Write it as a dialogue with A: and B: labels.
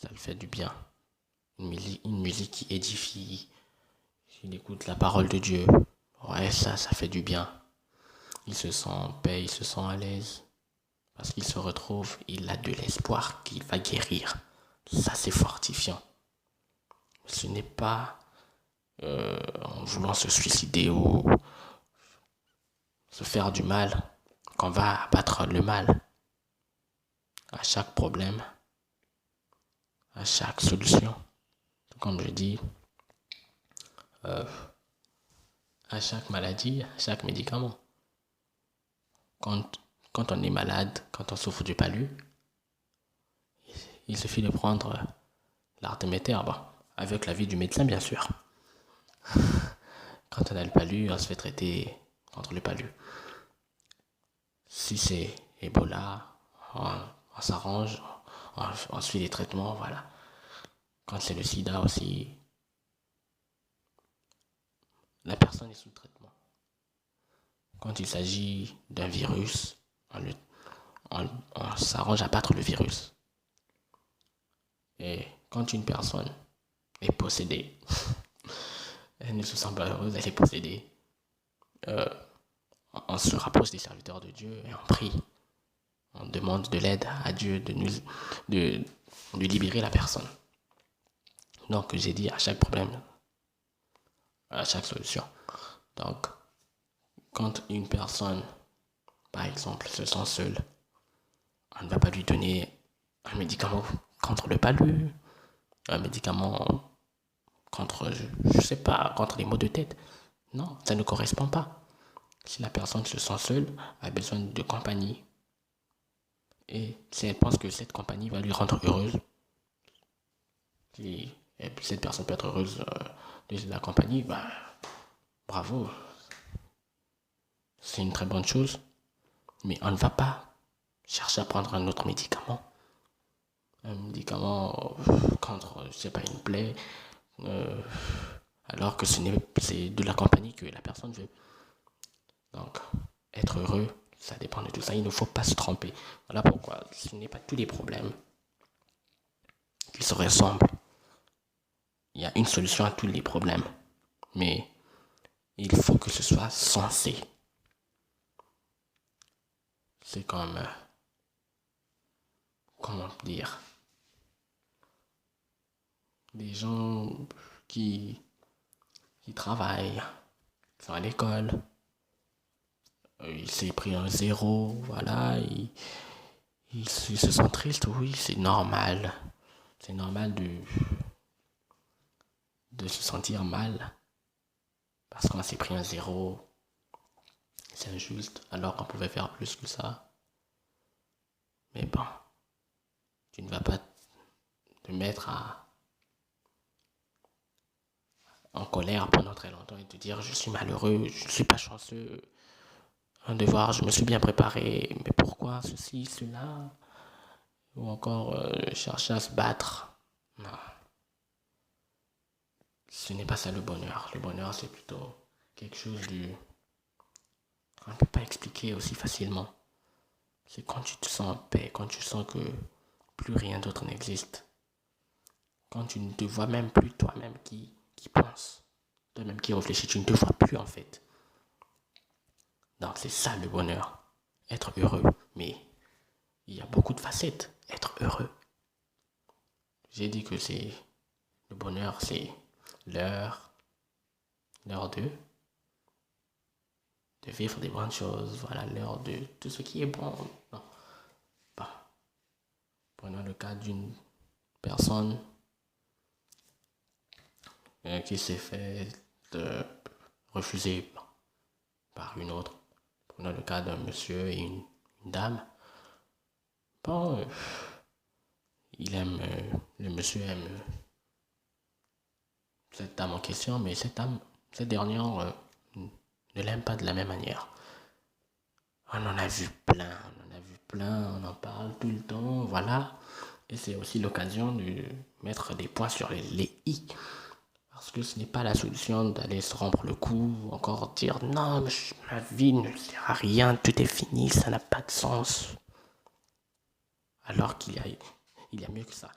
A: ça lui fait du bien. Une musique qui édifie, il écoute la parole de Dieu. Ouais, ça fait du bien. Il se sent en paix, il se sent à l'aise. Parce qu'il se retrouve, il a de l'espoir qu'il va guérir. Ça, c'est fortifiant. Ce n'est pas en voulant se suicider ou se faire du mal qu'on va abattre le mal. À chaque problème, à chaque solution, comme je dis, à chaque maladie, à chaque médicament. Quand, quand on est malade, quand on souffre du palu, il suffit de prendre l'artéméter, avec l'avis du médecin bien sûr. Quand on a le palu, on se fait traiter contre le palu. Si c'est Ebola, on s'arrange, on suit les traitements, voilà. Quand c'est le sida aussi, la personne est sous traitement. Quand il s'agit d'un virus, on s'arrange à battre le virus. Et quand une personne est possédée, elle ne se sent pas heureuse, elle est possédée, on se rapproche des serviteurs de Dieu et on prie. On demande de l'aide à Dieu de libérer la personne. Donc, j'ai dit à chaque problème, à chaque solution. Donc, quand une personne, par exemple, se sent seule, on ne va pas lui donner un médicament contre le palu, un médicament contre, je sais pas, contre les maux de tête. Non, ça ne correspond pas. Si la personne se sent seule, a besoin de compagnie. Et si elle pense que cette compagnie va lui rendre heureuse, si cette personne peut être heureuse de la compagnie, bravo, c'est une très bonne chose. Mais on ne va pas chercher à prendre un autre médicament. Un médicament contre, je sais pas, une plaie, alors que c'est de la compagnie que la personne veut. Donc, être heureux, ça dépend de tout ça. Il ne faut pas se tromper. Voilà pourquoi ce n'est pas tous les problèmes qui se ressemblent. Il y a une solution à tous les problèmes. Mais il faut que ce soit sensé. C'est comme, comment dire, des gens qui travaillent, qui sont à l'école. Il s'est pris un zéro, voilà, il se sent triste, oui, c'est normal. C'est normal de se sentir mal parce qu'on s'est pris un zéro. C'est injuste, alors qu'on pouvait faire plus que ça. Mais bon, tu ne vas pas te mettre en colère pendant très longtemps et te dire je suis malheureux, je ne suis pas chanceux. Un devoir, je me suis bien préparé, mais pourquoi ceci, cela? Ou encore chercher à se battre. Non. Ce n'est pas ça le bonheur. Le bonheur, c'est plutôt quelque chose on ne peut pas expliquer aussi facilement. C'est quand tu te sens en paix, quand tu sens que plus rien d'autre n'existe. Quand tu ne te vois même plus toi-même qui pense, toi-même qui réfléchit, tu ne te vois plus en fait. Donc c'est ça le bonheur, être heureux. Mais il y a beaucoup de facettes, être heureux. J'ai dit que le bonheur, c'est l'heure de vivre des bonnes choses, voilà, l'heure de tout ce qui est bon. Non. Bon. Prenons le cas d'une personne qui s'est fait refuser par une autre. Prenons le cas d'un monsieur et une dame. Bon, le monsieur aime cette dame en question, mais cette dernière ne l'aime pas de la même manière. On en a vu plein, on en parle tout le temps, voilà. Et c'est aussi l'occasion de mettre des points sur les i. Parce que ce n'est pas la solution d'aller se rompre le cou, ou encore dire non, mais ma vie ne sert à rien, tout est fini, ça n'a pas de sens. Alors qu'il y a mieux que ça.